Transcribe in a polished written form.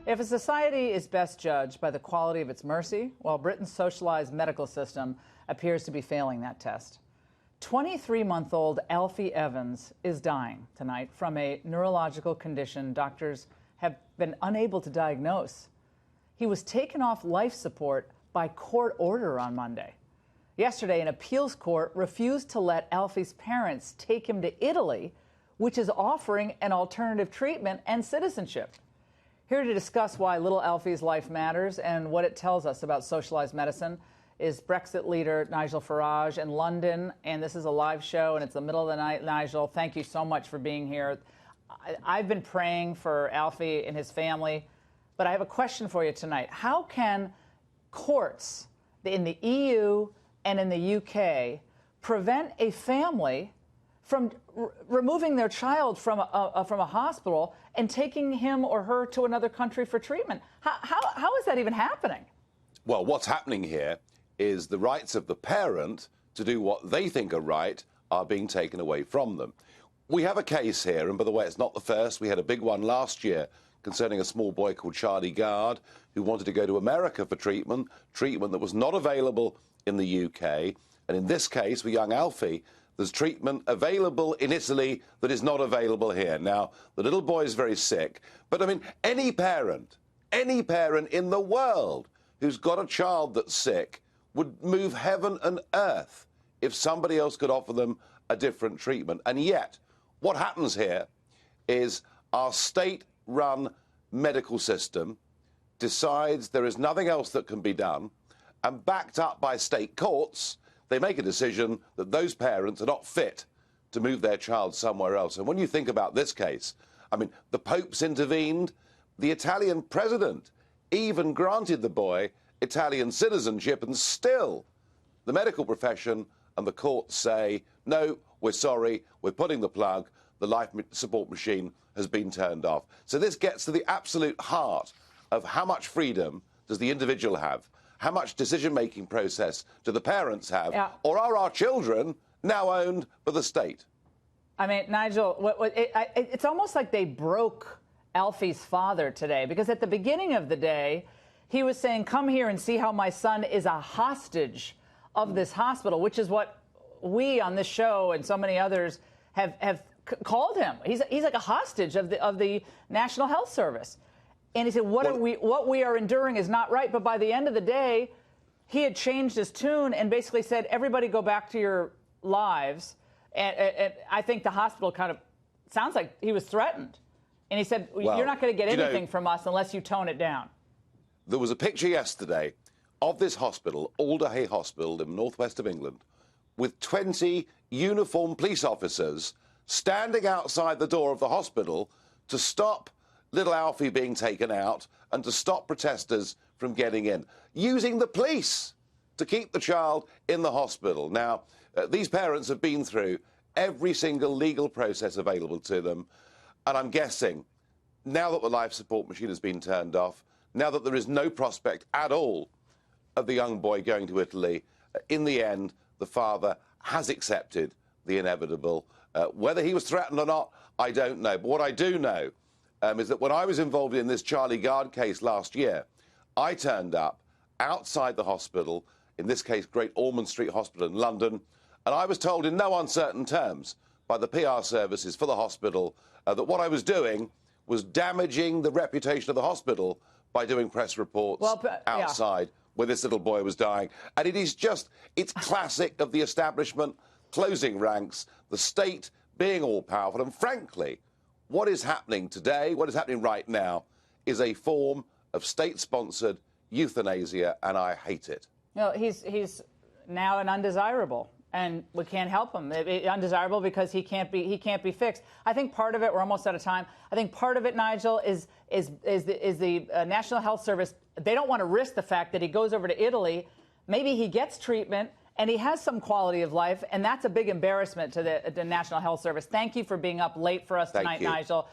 If a society is best judged by the quality of its mercy, well, Britain's socialized medical system appears to be failing that test. 23-month-old Alfie Evans is dying tonight from a neurological condition doctors have been unable to diagnose. He was taken off life support by court order on Monday. Yesterday, an appeals court refused to let Alfie's parents take him to Italy, which is offering an alternative treatment and citizenship. Here to discuss why little Alfie's life matters and what it tells us about socialized medicine is Brexit leader Nigel Farage in London. And this is a live show, and it's the middle of the night. Nigel, thank you so much for being here. I've been praying for Alfie and his family, but I have a question for you tonight. How can courts in the EU and in the UK prevent a family from removing their child from a hospital and taking him or her to another country for treatment? How is that even happening? Well, what's happening here is the rights of the parent to do what they think are right are being taken away from them. We have a case here, and by the way, it's not the first. We had a big one last year concerning a small boy called Charlie Gard who wanted to go to America for treatment that was not available in the UK. And in this case, with young Alfie, there's treatment available in Italy that is not available here. Now, the little boy is very sick, but I mean, any parent in the world who's got a child that's sick would move heaven and earth if somebody else could offer them a different treatment. And yet, what happens here is our state-run medical system decides there is nothing else that can be done, and backed up by state courts, they make a decision that those parents are not fit to move their child somewhere else. And when you think about this case, I mean, the Pope's intervened, the Italian president even granted the boy Italian citizenship, and still the medical profession and the courts say, no, we're sorry, we're putting the plug, the life support machine has been turned off. So this gets to the absolute heart of how much freedom does the individual have? How much decision-making process do the parents have? Yeah. Or are our children now owned by the state? I mean, Nigel, it's almost like they broke Alfie's father today, because at the beginning of the day, he was saying, come here and see how my son is a hostage of this hospital, which is what we on this show and so many others have called him. He's like a hostage of the National Health Service. And he said, what we are enduring is not right. But by the end of the day, he had changed his tune and basically said, everybody go back to your lives. And I think the hospital kind of sounds like he was threatened. And he said, well, you're not going to get anything from us unless you tone it down. There was a picture yesterday of this hospital, Alderhay Hospital in northwest of England, with 20 uniformed police officers standing outside the door of the hospital to stop little Alfie being taken out and to stop protesters from getting in, using the police to keep the child in the hospital. Now, these parents have been through every single legal process available to them, and I'm guessing now that the life support machine has been turned off, now that there is no prospect at all of the young boy going to Italy, in the end, the father has accepted the inevitable. Whether he was threatened or not, I don't know. But what I do know is that when I was involved in this Charlie Gard case last year, I turned up outside the hospital, in this case Great Ormond Street Hospital in London, and I was told in no uncertain terms by the PR services for the hospital that what I was doing was damaging the reputation of the hospital by doing press reports outside where this little boy was dying. And it is just, it's classic of the establishment closing ranks, the state being all-powerful. And frankly, what is happening today, what is happening right now, is a form of state-sponsored euthanasia, and I hate it. No, he's now an undesirable, and we can't help him. Undesirable because he can't be fixed. I think part of it, we're almost out of time. I think part of it, Nigel, is the National Health Service. They don't want to risk the fact that he goes over to Italy. Maybe he gets treatment and he has some quality of life, and that's a big embarrassment to the National Health Service. Thank you for being up late for us tonight, Nigel.